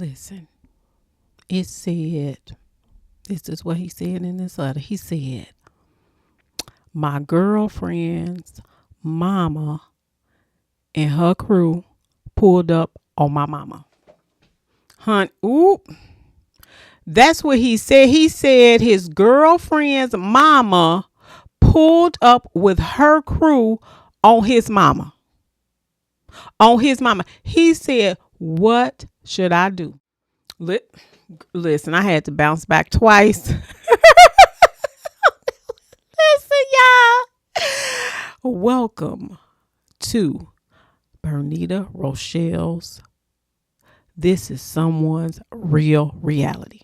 Listen, it said, this is what he said in this letter. He said, my girlfriend's mama and her crew pulled up on my mama. Oop. That's what he said. He said his girlfriend's mama pulled up with her crew on his mama. On his mama. He said, what should I do? Listen, I had to bounce back twice. Listen, y'all. Welcome to Bernita Rochele's This is Someone's Real Reality.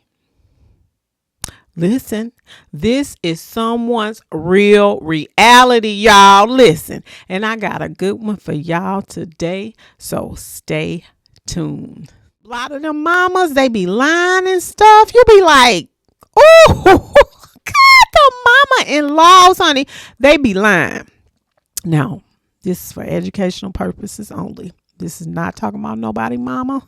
Listen, this is someone's real reality, y'all. Listen, and I got a good one for y'all today, so stay tuned. A lot of them mamas, they be lying and stuff. You be like, oh, God, the mama-in-laws, honey, they be lying. Now, this is for educational purposes only. This is not talking about nobody mama.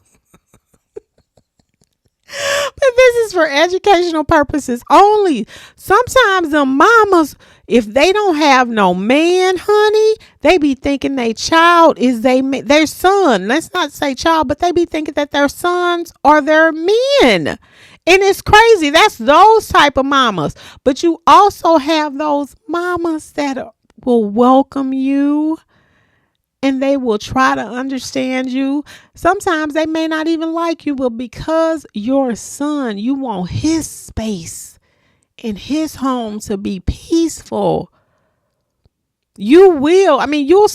But this is for educational purposes only. Sometimes the mamas, if they don't have no man, honey, they be thinking their child is their son. Let's not say child, but they be thinking that their sons are their men. And it's crazy. That's those type of mamas. But you also have those mamas that will welcome you. And they will try to understand you. Sometimes they may not even like you, but because your son, you want his space in his home to be peaceful. You will. I mean, you ain't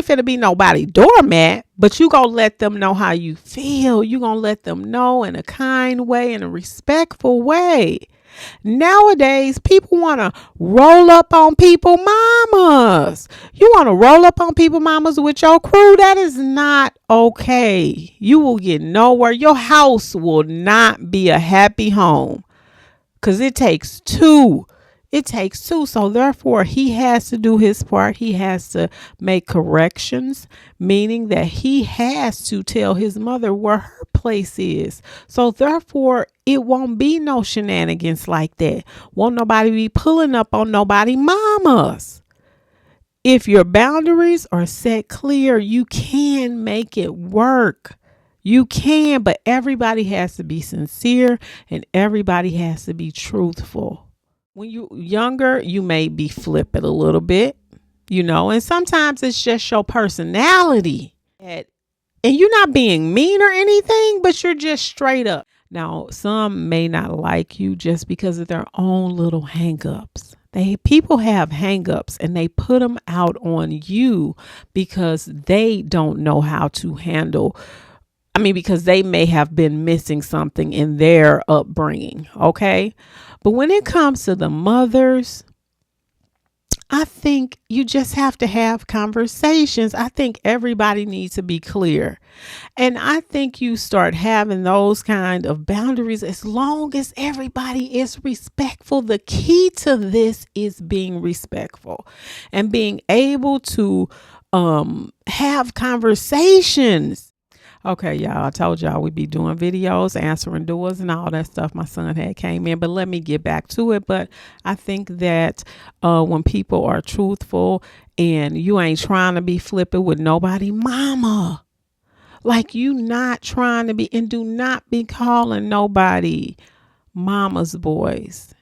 finna be nobody doormat, but you gonna let them know how you feel. You gonna let them know in a kind way, in a respectful way. Nowadays, people want to roll up on people mamas. You want to roll up on people mamas with your crew? That is not okay. You will get nowhere. Your house will not be a happy home because it takes two. It takes two. So therefore, he has to do his part. He has to make corrections, meaning that he has to tell his mother where her place is. So therefore, it won't be no shenanigans like that. Won't nobody be pulling up on nobody mamas. If your boundaries are set clear, you can make it work. You can, but everybody has to be sincere and everybody has to be truthful. When you're younger, you may be flippant a little bit, and sometimes it's just your personality. And you're not being mean or anything, but you're just straight up. Now, some may not like you just because of their own little hang-ups. People have hang-ups and they put them out on you because they don't know how to handle. Because they may have been missing something in their upbringing. Okay. But when it comes to the mothers, I think you just have to have conversations. I think everybody needs to be clear. And I think you start having those kind of boundaries as long as everybody is respectful. The key to this is being respectful and being able to have conversations. Okay, y'all, I told y'all we'd be doing videos, answering doors and all that stuff. My son had came in, but let me get back to it. But I think that when people are truthful and you ain't trying to be flippant with nobody, mama, like you not trying to be, and do not be calling nobody mama's boys.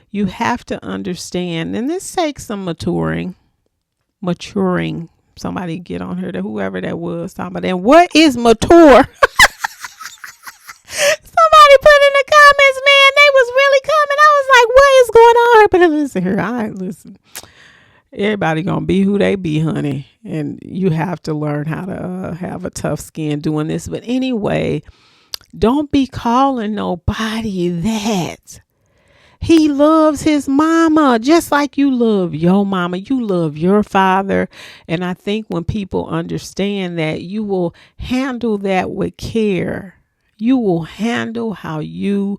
You have to understand, and this takes some maturing. Somebody get on her, whoever that was talking about that. What is mature? Somebody put in the comments, man, they was really coming. I was like, what is going on here? But listen here, listen. Everybody gonna be who they be, honey. And you have to learn how to have a tough skin doing this. But anyway, don't be calling nobody that. He loves his mama just like you love your mama. You love your father. And I think when people understand that, you will handle that with care. You will handle how you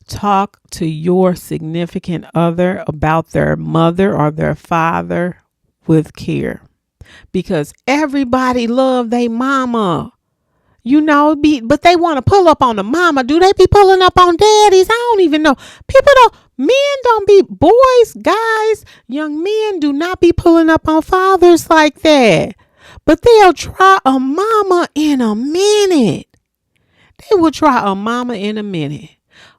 talk to your significant other about their mother or their father with care. Because everybody love their mama. But they want to pull up on the mama. Do they be pulling up on daddies? I don't even know. Men don't be, boys, guys, young men do not be pulling up on fathers like that. But they'll try a mama in a minute. They will try a mama in a minute.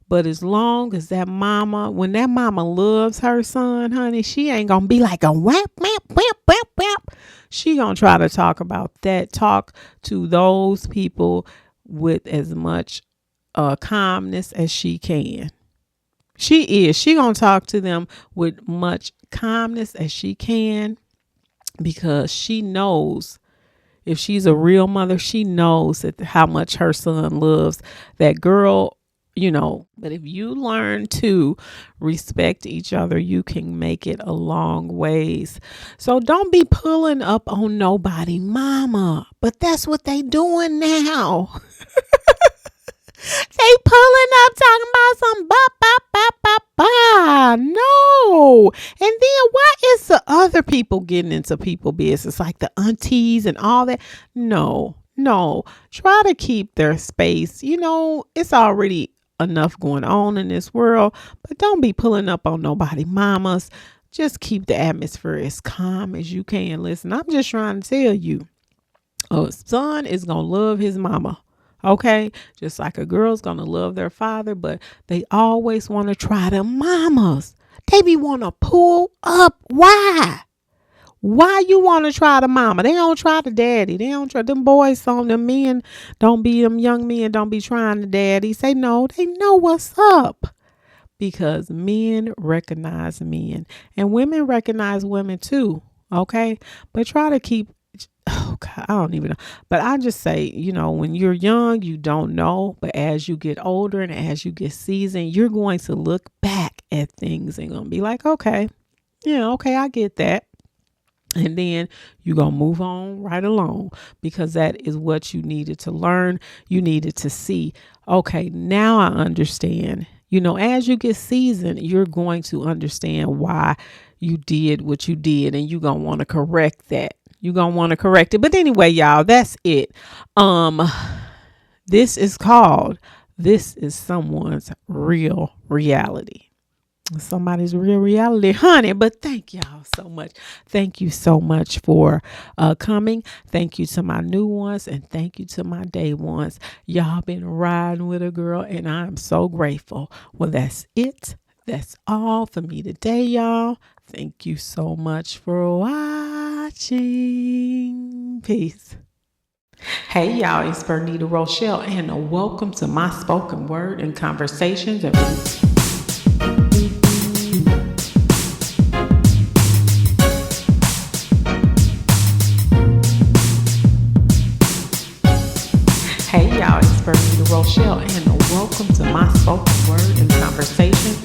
But as long as when that mama loves her son, honey, she ain't going to be like a whap, whap, whap, whap, whap. She going to try to talk about that. Talk to those people with as much calmness as she can. She going to talk to them with much calmness as she can, because she knows, if she's a real mother, she knows how much her son loves that girl. But if you learn to respect each other, you can make it a long ways. So don't be pulling up on nobody mama. But that's what they doing now. They pulling up talking about some ba. No. And then why is the other people getting into people business, like the aunties and all that? No. Try to keep their space. It's already enough going on in this world, but don't be pulling up on nobody mamas. Just keep the atmosphere as calm as you can. Listen, I'm just trying to tell you, a son is gonna love his mama, okay, just like a girl's gonna love their father. But they always want to try the mamas. They be want to pull up. Why you want to try the mama? They don't try the daddy. They don't try them boys. On them men don't be, them young men don't be trying the daddy. Say no. They know what's up, because men recognize men and women recognize women too. Okay, but try to keep. Oh God, I don't even know. But I just say, when you're young, you don't know. But as you get older and as you get seasoned, you're going to look back at things and gonna be like, okay, I get that. And then you're going to move on right along, because that is what you needed to learn. You needed to see, okay, now I understand. As you get seasoned, you're going to understand why you did what you did, and you're going to want to correct that. You're going to want to correct it. But anyway, y'all, that's it. This is someone's real reality. Somebody's real reality, honey. But thank y'all so much. Thank you so much for coming. Thank you to my new ones, and thank you to my day ones. Y'all been riding with a girl, and I'm so grateful. Well, that's it. That's all for me today, y'all. Thank you so much for watching. Peace. Hey y'all, it's Bernita Rochele, and welcome to my spoken word and conversations. Hey y'all, it's Bernita Rochele, and welcome to my spoken word and conversation.